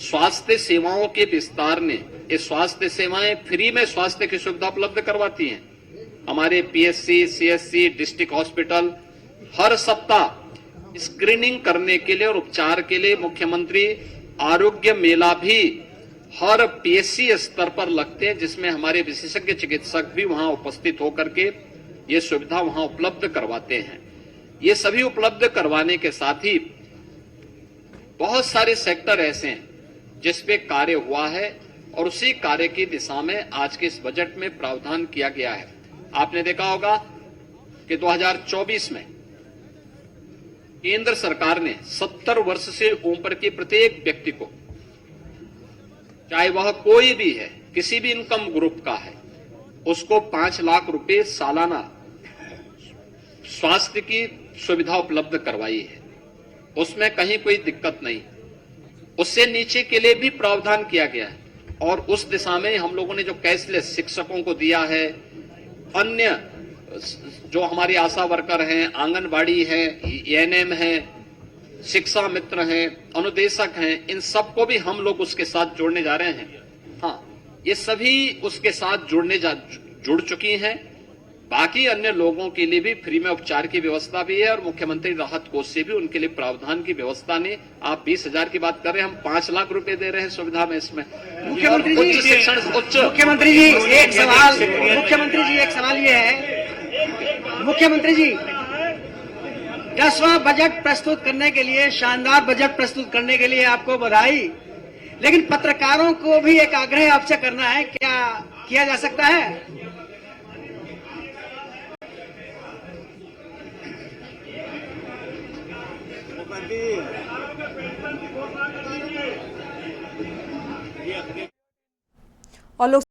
स्वास्थ्य सेवाओं के विस्तार ने, ये स्वास्थ्य सेवाएं फ्री में स्वास्थ्य की सुविधा उपलब्ध करवाती हैं। हमारे पीएचसी, सीएचसी, डिस्ट्रिक्ट हॉस्पिटल हर सप्ताह स्क्रीनिंग करने के लिए और उपचार के लिए मुख्यमंत्री आरोग्य मेला भी हर पीएचसी स्तर पर लगते हैं, जिसमें हमारे विशेषज्ञ चिकित्सक भी वहां उपस्थित होकर के ये सुविधा वहां उपलब्ध करवाते हैं। ये सभी उपलब्ध करवाने के साथ ही बहुत सारे सेक्टर ऐसे हैं जिसपे कार्य हुआ है और उसी कार्य की दिशा में आज के इस बजट में प्रावधान किया गया है। आपने देखा होगा कि 2024 में केंद्र सरकार ने 70 वर्ष से ऊपर के प्रत्येक व्यक्ति को, चाहे वह कोई भी है, किसी भी इनकम ग्रुप का है, उसको 5 लाख रुपए सालाना स्वास्थ्य की सुविधा उपलब्ध करवाई है। उसमें कहीं कोई दिक्कत नहीं। उससे नीचे के लिए भी प्रावधान किया गया है। और उस दिशा में हम लोगों ने जो कैशलेस शिक्षकों को दिया है, अन्य जो हमारी आशा वर्कर हैं, आंगनबाड़ी है, एएनएम है, शिक्षा मित्र हैं, अनुदेशक हैं, इन सबको भी हम लोग उसके साथ जोड़ने जा रहे हैं। हाँ, ये सभी उसके साथ जुड़ चुकी हैं। बाकी अन्य लोगों के लिए भी फ्री में उपचार की व्यवस्था भी है और मुख्यमंत्री राहत कोष से भी उनके लिए प्रावधान की व्यवस्था नहीं। आप 20,000 की बात कर रहे हैं, हम 5 लाख रुपए दे रहे हैं सुविधा में इसमें। मुख्यमंत्री उच्च जी, शिक्षण मुख्यमंत्री जी एक सवाल ये है, मुख्यमंत्री जी 10वां बजट प्रस्तुत करने के लिए, शानदार बजट प्रस्तुत करने के लिए आपको बधाई, लेकिन पत्रकारों को भी एक आग्रह आपसे करना है, क्या किया जा सकता है? और लोग